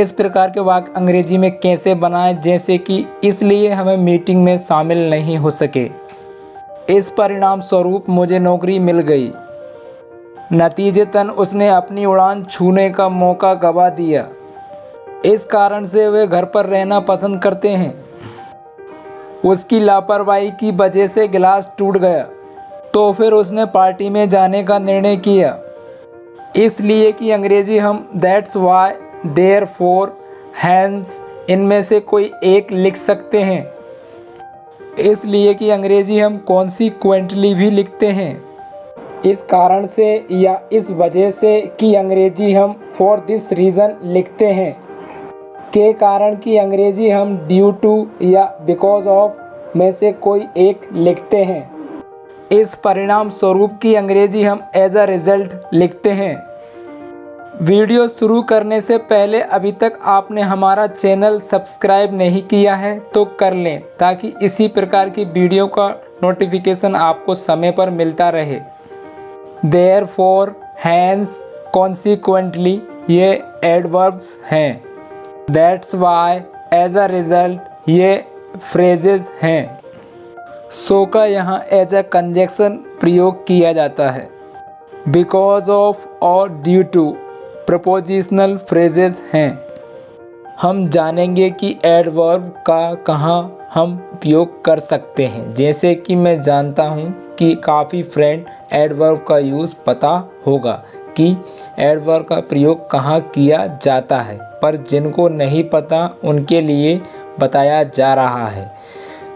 इस प्रकार के वाक्य अंग्रेजी में कैसे बनाएं, जैसे कि इसलिए हमें मीटिंग में शामिल नहीं हो सके, इस परिणाम स्वरूप मुझे नौकरी मिल गई, नतीजतन उसने अपनी उड़ान छूने का मौका गंवा दिया, इस कारण से वे घर पर रहना पसंद करते हैं, उसकी लापरवाही की वजह से गिलास टूट गया, तो फिर उसने पार्टी में जाने का निर्णय किया। इसलिए कि अंग्रेजी हम दैट्स वाई, देयरफॉर, हैंस इनमें से कोई एक लिख सकते हैं। इसलिए कि अंग्रेजी हम कॉन्सिक्वेंटली भी लिखते हैं। इस कारण से या इस वजह से कि अंग्रेजी हम फॉर दिस रीज़न लिखते हैं के कारण कि अंग्रेजी हम ड्यू टू या बिकॉज ऑफ में से कोई एक लिखते हैं। इस परिणाम स्वरूप की अंग्रेजी हम एज अ रिजल्ट लिखते हैं। वीडियो शुरू करने से पहले अभी तक आपने हमारा चैनल सब्सक्राइब नहीं किया है तो कर लें, ताकि इसी प्रकार की वीडियो का नोटिफिकेशन आपको समय पर मिलता रहे। देयरफॉर, हैंस, कॉन्सिक्वेंटली ये एडवर्ब्स हैं। That's why, as a result ये फ्रेजेस हैं। सो का यहाँ एज अ कंजक्शन प्रयोग किया जाता है। बिकॉज ऑफ और ड्यू टू प्रपोजिशनल फ्रेजेस हैं। हम जानेंगे कि एडवर्ब का कहाँ हम उपयोग कर सकते हैं। जैसे कि मैं जानता हूँ कि काफ़ी फ्रेंड एडवर्ब का यूज़ पता होगा कि एडवर्ब का प्रयोग कहाँ किया जाता है, पर जिनको नहीं पता उनके लिए बताया जा रहा है।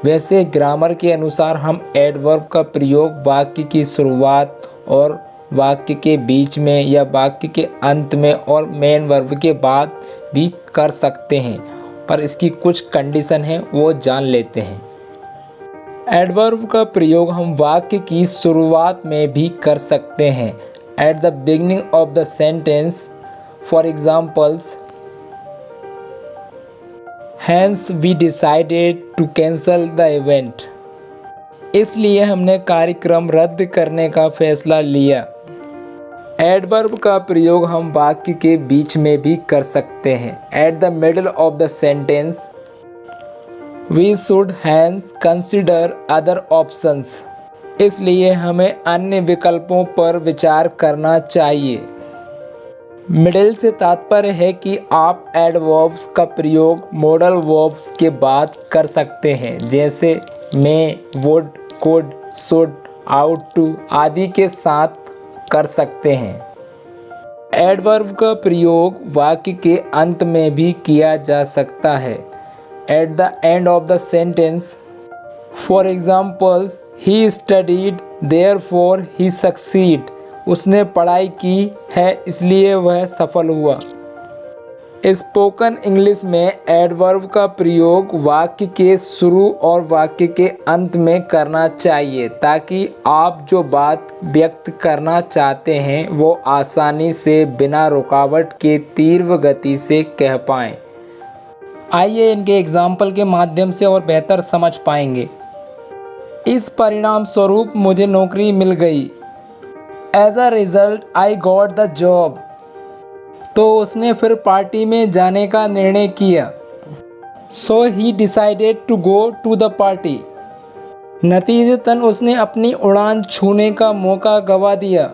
वैसे ग्रामर के अनुसार हम एडवर्ब का प्रयोग वाक्य की शुरुआत और वाक्य के बीच में या वाक्य के अंत में और मेन वर्ब के बाद भी कर सकते हैं, पर इसकी कुछ कंडीशन है वो जान लेते हैं। एडवर्ब का प्रयोग हम वाक्य की शुरुआत में भी कर सकते हैं। At the beginning of the sentence, for examples, Hence we decided to cancel the event. इसलिए हमने कार्यक्रम रद्द करने का फैसला लिया। एडवर्ब का प्रयोग हम वाक्य के बीच में भी कर सकते हैं। At the middle of the sentence, we should hence consider other options. इसलिए हमें अन्य विकल्पों पर विचार करना चाहिए। मिडिल से तात्पर्य है कि आप एडवर्ब्स का प्रयोग मॉडल वर्ब्स के बाद कर सकते हैं, जैसे may, would, could, should, ought to आदि के साथ कर सकते हैं। एडवर्ब का प्रयोग वाक्य के अंत में भी किया जा सकता है। At the end of the sentence, for examples, he studied therefore he succeed. उसने पढ़ाई की है इसलिए वह सफल हुआ। स्पोकन इंग्लिश में एडवर्ब का प्रयोग वाक्य के शुरू और वाक्य के अंत में करना चाहिए, ताकि आप जो बात व्यक्त करना चाहते हैं वो आसानी से बिना रुकावट के तीव्र गति से कह पाएँ। आइए इनके एग्जाम्पल के माध्यम से और बेहतर समझ पाएंगे। इस परिणाम स्वरूप मुझे नौकरी मिल गई। As a result, I got the job. तो उसने फिर पार्टी में जाने का निर्णय किया। So he decided to go to the party. नतीजतन उसने अपनी उड़ान छूने का मौका गंवा दिया।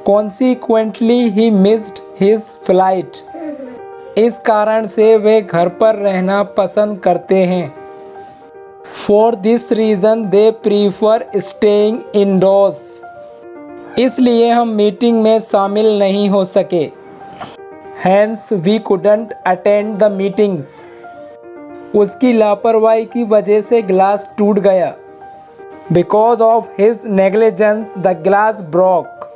Consequently, he missed his flight. इस कारण से वे घर पर रहना पसंद करते हैं। For this reason, they prefer staying indoors. इसलिए हम मीटिंग में शामिल नहीं हो सके। Hence we couldn't attend the meetings. उसकी लापरवाही की वजह से गिलास टूट गया। Because of his negligence, the glass broke.